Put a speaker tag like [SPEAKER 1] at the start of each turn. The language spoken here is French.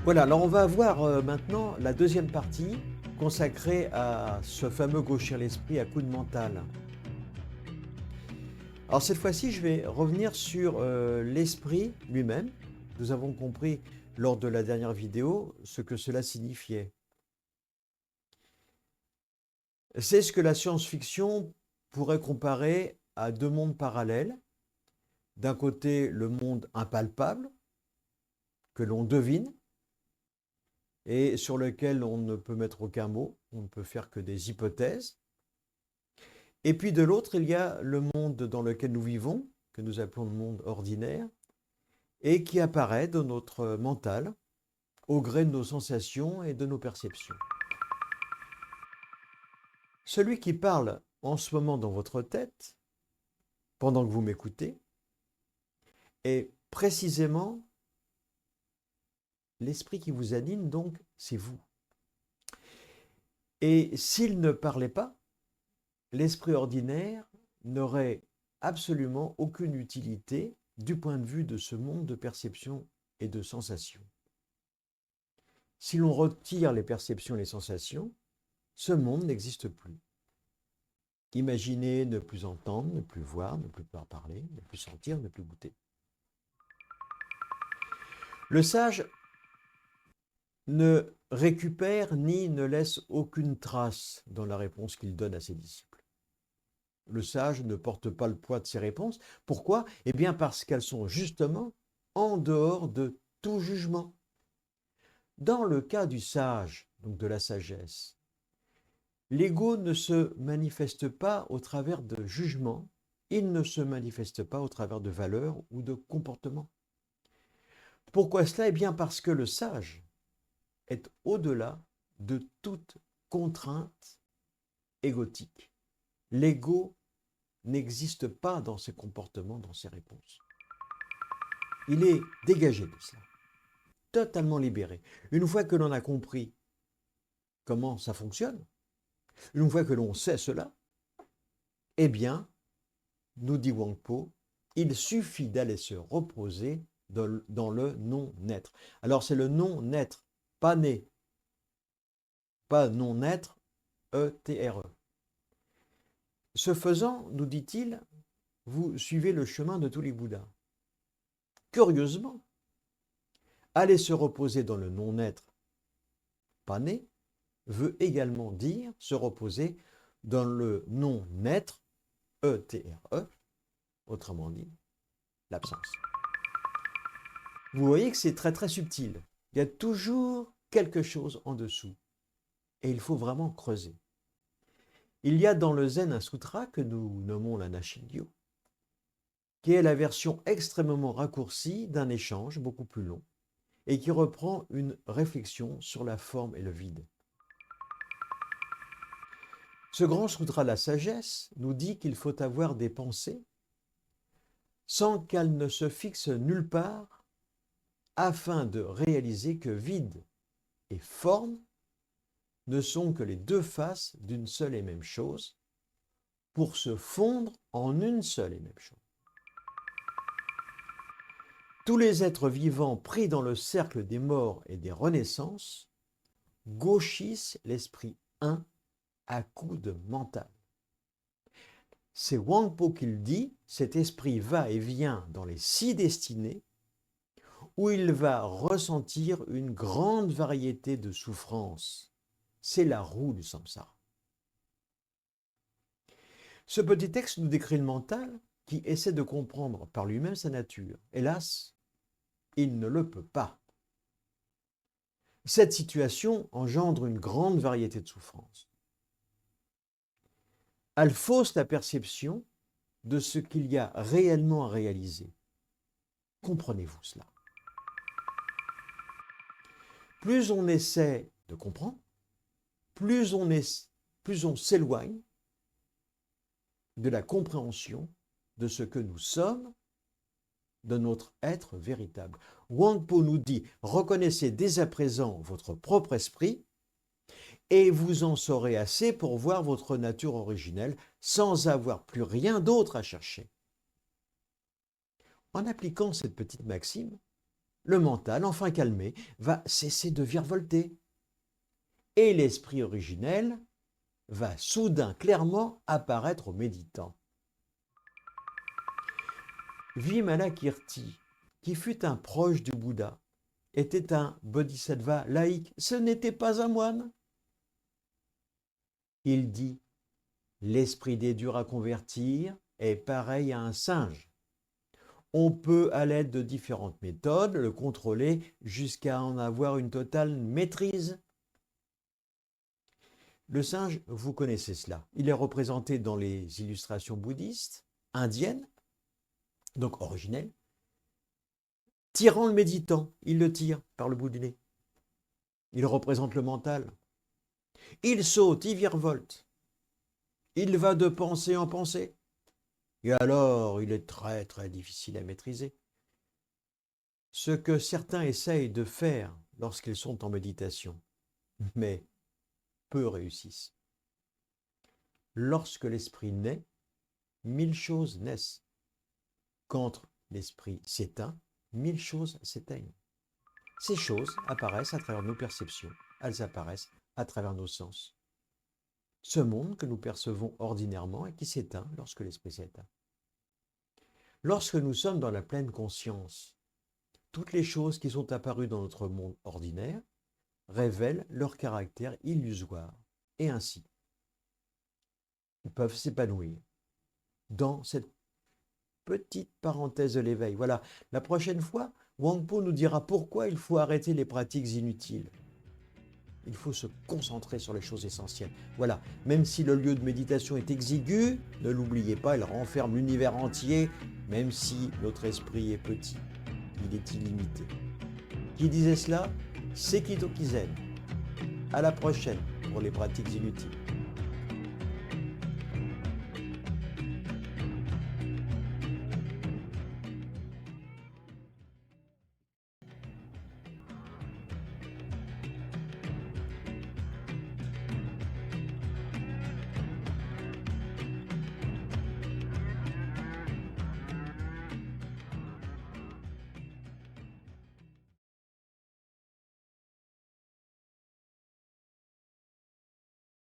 [SPEAKER 1] Voilà, alors on va voir maintenant la deuxième partie consacrée à ce fameux gauchir l'esprit à coup de mental. Alors cette fois-ci, je vais revenir sur l'esprit lui-même. Nous avons compris lors de la dernière vidéo ce que cela signifiait. C'est ce que la science-fiction pourrait comparer à deux mondes parallèles. D'un côté, le monde impalpable, que l'on devine, et sur lequel on ne peut mettre aucun mot, on ne peut faire que des hypothèses. Et puis de l'autre, il y a le monde dans lequel nous vivons, que nous appelons le monde ordinaire, et qui apparaît dans notre mental au gré de nos sensations et de nos perceptions. Celui qui parle en ce moment dans votre tête, pendant que vous m'écoutez, est précisément l'esprit qui vous anime, donc c'est vous. Et s'il ne parlait pas, l'esprit ordinaire n'aurait absolument aucune utilité du point de vue de ce monde de perception et de sensations. Si l'on retire les perceptions et les sensations, ce monde n'existe plus. Imaginez ne plus entendre, ne plus voir, ne plus parler, ne plus sentir, ne plus goûter. Le sage ne récupère ni ne laisse aucune trace dans la réponse qu'il donne à ses disciples. Le sage ne porte pas le poids de ses réponses. Pourquoi? Eh bien parce qu'elles sont justement en dehors de tout jugement. Dans le cas du sage, donc de la sagesse, l'ego ne se manifeste pas au travers de jugements, il ne se manifeste pas au travers de valeurs ou de comportements. Pourquoi cela? Eh bien parce que le sage est au-delà de toute contrainte égotique. L'ego n'existe pas dans ses comportements, dans ses réponses. Il est dégagé de cela, totalement libéré. Une fois que l'on a compris comment ça fonctionne, une fois que l'on sait cela, eh bien, nous dit Wang Po, il suffit d'aller se reposer dans le non-être. Alors c'est le non-être, pas né, pas non-être, E-T-R-E. Ce faisant, nous dit-il, vous suivez le chemin de tous les Bouddhas. Curieusement, aller se reposer dans le non-être, pas né, veut également dire se reposer dans le non-être, E-T-R-E, autrement dit, l'absence. Vous voyez que c'est très très subtil. Il y a toujours quelque chose en dessous. Et il faut vraiment creuser. Il y a dans le Zen un sutra que nous nommons la Nashingyo, qui est la version extrêmement raccourcie d'un échange beaucoup plus long et qui reprend une réflexion sur la forme et le vide. Ce grand sutra de la sagesse nous dit qu'il faut avoir des pensées sans qu'elles ne se fixent nulle part afin de réaliser que vide et forme ne sont que les deux faces d'une seule et même chose pour se fondre en une seule et même chose. Tous les êtres vivants pris dans le cercle des morts et des renaissances gauchissent l'esprit un à coup de mental. C'est Wang Po qui le dit, cet esprit va et vient dans les 6 destinées où il va ressentir une grande variété de souffrances. C'est la roue du samsara. Ce petit texte nous décrit le mental qui essaie de comprendre par lui-même sa nature. Hélas, il ne le peut pas. Cette situation engendre une grande variété de souffrances. Elle fausse la perception de ce qu'il y a réellement à réaliser. Comprenez-vous cela? Plus on essaie de comprendre, plus on s'éloigne de la compréhension de ce que nous sommes, de notre être véritable. Wang Po nous dit, reconnaissez dès à présent votre propre esprit et vous en saurez assez pour voir votre nature originelle sans avoir plus rien d'autre à chercher. En appliquant cette petite maxime, le mental, enfin calmé, va cesser de virevolter. Et l'esprit originel va soudain clairement apparaître au méditant. Vimalakirti, qui fut un proche du Bouddha, était un bodhisattva laïque, ce n'était pas un moine. Il dit, l'esprit des durs à convertir est pareil à un singe. On peut, à l'aide de différentes méthodes, le contrôler jusqu'à en avoir une totale maîtrise. Le singe, vous connaissez cela. Il est représenté dans les illustrations bouddhistes, indiennes, donc originelles, tirant le méditant. Il le tire par le bout du nez. Il représente le mental. Il saute, il virevolte. Il va de pensée en pensée. Et alors, il est très très difficile à maîtriser. Ce que certains essayent de faire lorsqu'ils sont en méditation, mais peu réussissent. Lorsque l'esprit naît, 1000 choses naissent. Quand l'esprit s'éteint, 1000 choses s'éteignent. Ces choses apparaissent à travers nos perceptions, elles apparaissent à travers nos sens. Ce monde que nous percevons ordinairement et qui s'éteint lorsque l'esprit s'éteint. Lorsque nous sommes dans la pleine conscience, toutes les choses qui sont apparues dans notre monde ordinaire révèlent leur caractère illusoire et ainsi ils peuvent s'épanouir dans cette petite parenthèse de l'éveil. Voilà, la prochaine fois, Wangpo nous dira pourquoi il faut arrêter les pratiques inutiles. Il faut se concentrer sur les choses essentielles. Voilà, même si le lieu de méditation est exigu, ne l'oubliez pas, il renferme l'univers entier, même si notre esprit est petit, il est illimité. Qui disait cela? Sekito Kizen. À la prochaine pour les pratiques inutiles.